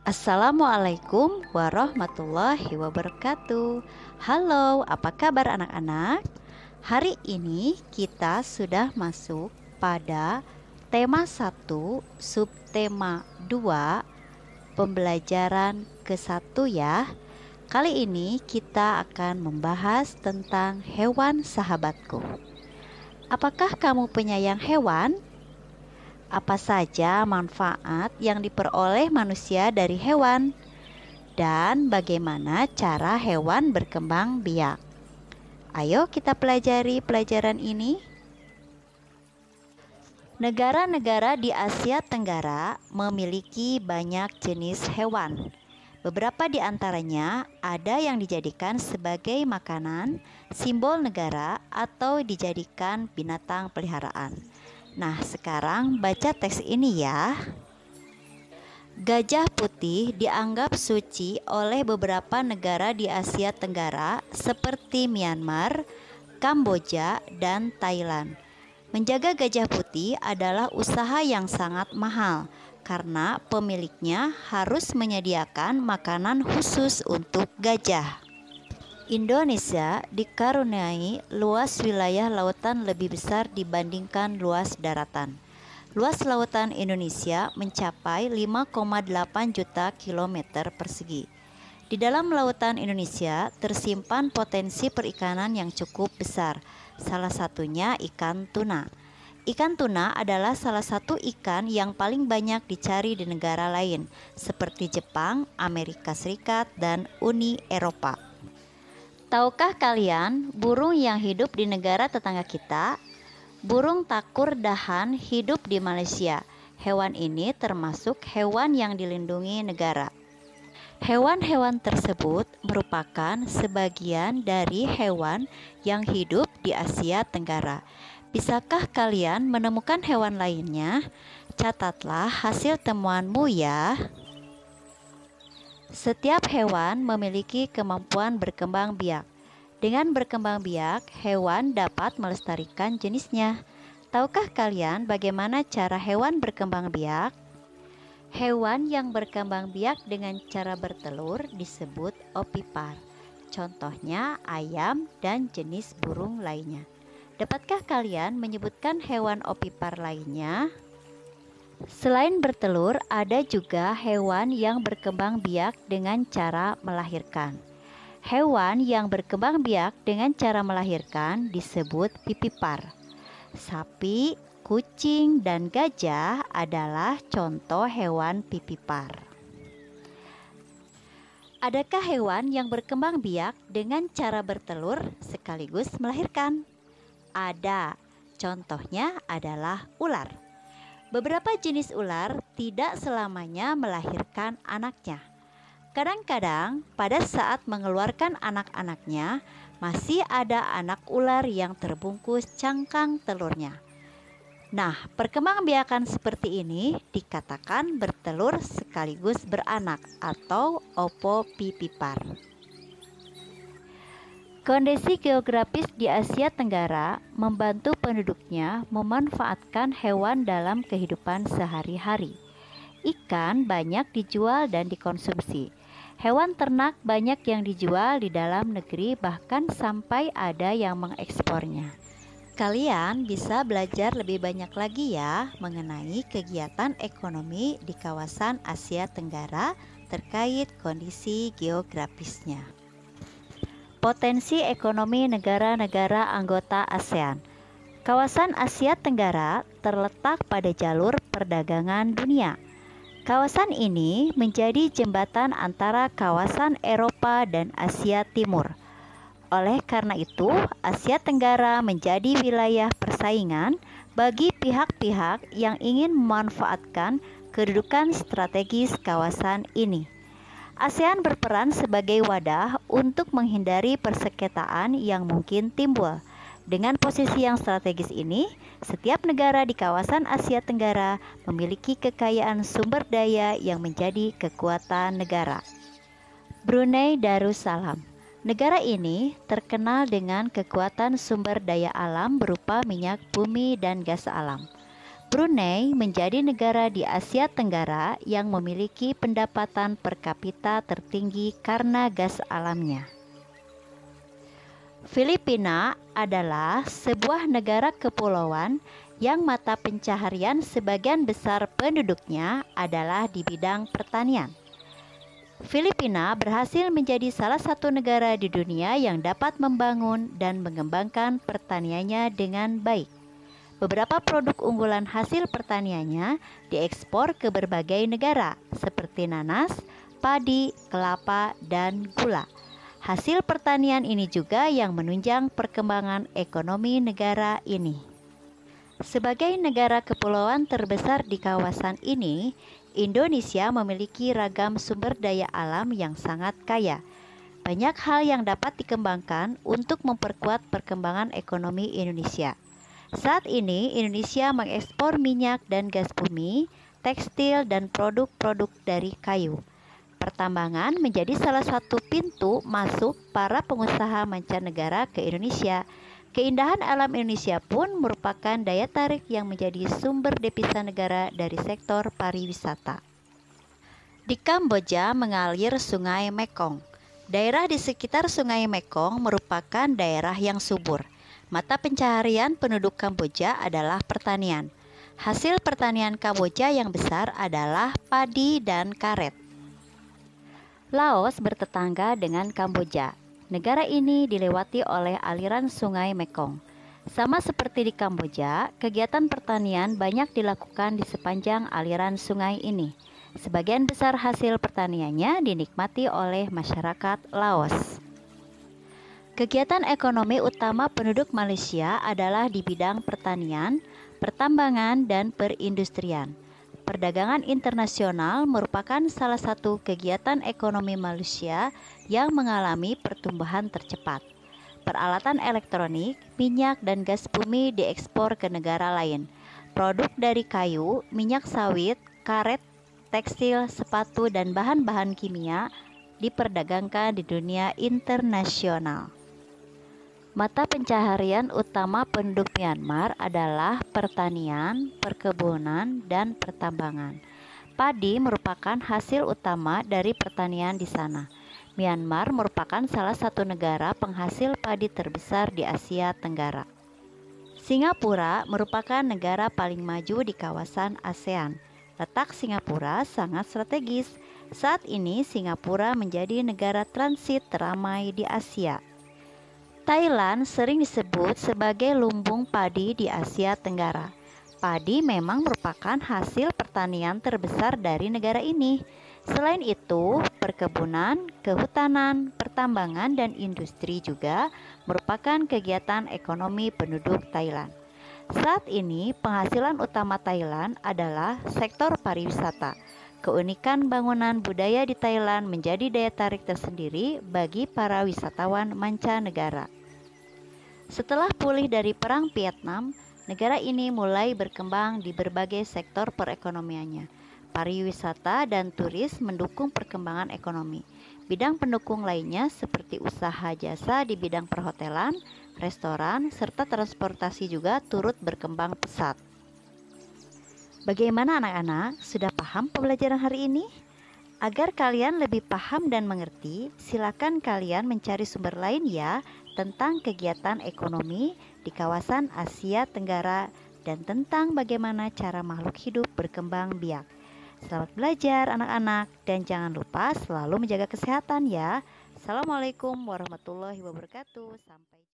Assalamualaikum warahmatullahi wabarakatuh. Halo, apa kabar anak-anak? Hari ini kita sudah masuk pada tema 1, subtema 2, pembelajaran ke-1 ya. Kali ini kita akan membahas tentang hewan sahabatku. Apakah kamu penyayang hewan? Apa saja manfaat yang diperoleh manusia dari hewan? Dan bagaimana cara hewan berkembang biak? Ayo kita pelajari pelajaran ini. Negara-negara di Asia Tenggara memiliki banyak jenis hewan. Beberapa di antaranya ada yang dijadikan sebagai makanan, simbol negara, atau dijadikan binatang peliharaan. Nah, sekarang baca teks ini ya. Gajah putih dianggap suci oleh beberapa negara di Asia Tenggara seperti Myanmar, Kamboja, dan Thailand. Menjaga gajah putih adalah usaha yang sangat mahal karena pemiliknya harus menyediakan makanan khusus untuk gajah. Indonesia dikaruniai luas wilayah lautan lebih besar dibandingkan luas daratan. Luas lautan Indonesia mencapai 5,8 juta kilometer persegi. Di dalam lautan Indonesia tersimpan potensi perikanan yang cukup besar, salah satunya ikan tuna. Ikan tuna adalah salah satu ikan yang paling banyak dicari di negara lain, seperti Jepang, Amerika Serikat, dan Uni Eropa. Tahukah kalian burung yang hidup di negara tetangga kita? Burung takur dahan hidup di Malaysia. Hewan ini termasuk hewan yang dilindungi negara. Hewan-hewan tersebut merupakan sebagian dari hewan yang hidup di Asia Tenggara. Bisakah kalian menemukan hewan lainnya? Catatlah hasil temuanmu ya. Setiap hewan memiliki kemampuan berkembang biak. Dengan berkembang biak, hewan dapat melestarikan jenisnya. Tahukah kalian bagaimana cara hewan berkembang biak? Hewan yang berkembang biak dengan cara bertelur disebut ovipar. Contohnya ayam dan jenis burung lainnya. Dapatkah kalian menyebutkan hewan ovipar lainnya? Selain bertelur, ada juga hewan yang berkembang biak dengan cara melahirkan. Hewan yang berkembang biak dengan cara melahirkan disebut vivipar. Sapi, kucing, dan gajah adalah contoh hewan vivipar. Adakah hewan yang berkembang biak dengan cara bertelur sekaligus melahirkan? Ada. Contohnya adalah ular. Beberapa jenis ular tidak selamanya melahirkan anaknya. Kadang-kadang pada saat mengeluarkan anak-anaknya, masih ada anak ular yang terbungkus cangkang telurnya. Nah, perkembangbiakan seperti ini dikatakan bertelur sekaligus beranak atau ovovivipar. Kondisi geografis di Asia Tenggara membantu penduduknya memanfaatkan hewan dalam kehidupan sehari-hari. Ikan banyak dijual dan dikonsumsi. Hewan ternak banyak yang dijual di dalam negeri, bahkan sampai ada yang mengekspornya. Kalian bisa belajar lebih banyak lagi ya mengenai kegiatan ekonomi di kawasan Asia Tenggara terkait kondisi geografisnya. Potensi ekonomi negara-negara anggota ASEAN. Kawasan Asia Tenggara terletak pada jalur perdagangan dunia. Kawasan ini menjadi jembatan antara kawasan Eropa dan Asia Timur. Oleh karena itu, Asia Tenggara menjadi wilayah persaingan bagi pihak-pihak yang ingin memanfaatkan kedudukan strategis kawasan ini. ASEAN berperan sebagai wadah untuk menghindari persengketaan yang mungkin timbul. Dengan posisi yang strategis ini, setiap negara di kawasan Asia Tenggara memiliki kekayaan sumber daya yang menjadi kekuatan negara. Brunei Darussalam. Negara ini terkenal dengan kekuatan sumber daya alam berupa minyak bumi dan gas alam. Brunei menjadi negara di Asia Tenggara yang memiliki pendapatan per kapita tertinggi karena gas alamnya. Filipina adalah sebuah negara kepulauan yang mata pencaharian sebagian besar penduduknya adalah di bidang pertanian. Filipina berhasil menjadi salah satu negara di dunia yang dapat membangun dan mengembangkan pertaniannya dengan baik. Beberapa produk unggulan hasil pertaniannya diekspor ke berbagai negara seperti nanas, padi, kelapa, dan gula. Hasil pertanian ini juga yang menunjang perkembangan ekonomi negara ini. Sebagai negara kepulauan terbesar di kawasan ini, Indonesia memiliki ragam sumber daya alam yang sangat kaya. Banyak hal yang dapat dikembangkan untuk memperkuat perkembangan ekonomi Indonesia. Saat ini, Indonesia mengekspor minyak dan gas bumi, tekstil, dan produk-produk dari kayu. Pertambangan menjadi salah satu pintu masuk para pengusaha mancanegara ke Indonesia. Keindahan alam Indonesia pun merupakan daya tarik yang menjadi sumber devisa negara dari sektor pariwisata. Di Kamboja mengalir Sungai Mekong. Daerah di sekitar Sungai Mekong merupakan daerah yang subur. Mata pencaharian penduduk Kamboja adalah pertanian. Hasil pertanian Kamboja yang besar adalah padi dan karet. Laos bertetangga dengan Kamboja. Negara ini dilewati oleh aliran Sungai Mekong. Sama seperti di Kamboja, kegiatan pertanian banyak dilakukan di sepanjang aliran sungai ini. Sebagian besar hasil pertaniannya dinikmati oleh masyarakat Laos. Kegiatan ekonomi utama penduduk Malaysia adalah di bidang pertanian, pertambangan, dan perindustrian. Perdagangan internasional merupakan salah satu kegiatan ekonomi Malaysia yang mengalami pertumbuhan tercepat. Peralatan elektronik, minyak, dan gas bumi diekspor ke negara lain. Produk dari kayu, minyak sawit, karet, tekstil, sepatu, dan bahan-bahan kimia diperdagangkan di dunia internasional. Mata pencaharian utama penduduk Myanmar adalah pertanian, perkebunan, dan pertambangan. Padi merupakan hasil utama dari pertanian di sana. Myanmar merupakan salah satu negara penghasil padi terbesar di Asia Tenggara. Singapura merupakan negara paling maju di kawasan ASEAN. Letak Singapura sangat strategis. Saat ini Singapura menjadi negara transit teramai di Asia. Thailand sering disebut sebagai lumbung padi di Asia Tenggara. Padi memang merupakan hasil pertanian terbesar dari negara ini. Selain itu, perkebunan, kehutanan, pertambangan, dan industri juga merupakan kegiatan ekonomi penduduk Thailand. Saat ini, penghasilan utama Thailand adalah sektor pariwisata. Keunikan bangunan budaya di Thailand menjadi daya tarik tersendiri bagi para wisatawan mancanegara. Setelah pulih dari Perang Vietnam, negara ini mulai berkembang di berbagai sektor perekonomiannya. Pariwisata dan turis mendukung perkembangan ekonomi. Bidang pendukung lainnya seperti usaha jasa di bidang perhotelan, restoran, serta transportasi juga turut berkembang pesat. Bagaimana anak-anak? Sudah paham pembelajaran hari ini? Agar kalian lebih paham dan mengerti, silakan kalian mencari sumber lain ya tentang kegiatan ekonomi di kawasan Asia Tenggara dan tentang bagaimana cara makhluk hidup berkembang biak. Selamat belajar anak-anak dan jangan lupa selalu menjaga kesehatan ya. Assalamualaikum warahmatullahi wabarakatuh. Sampai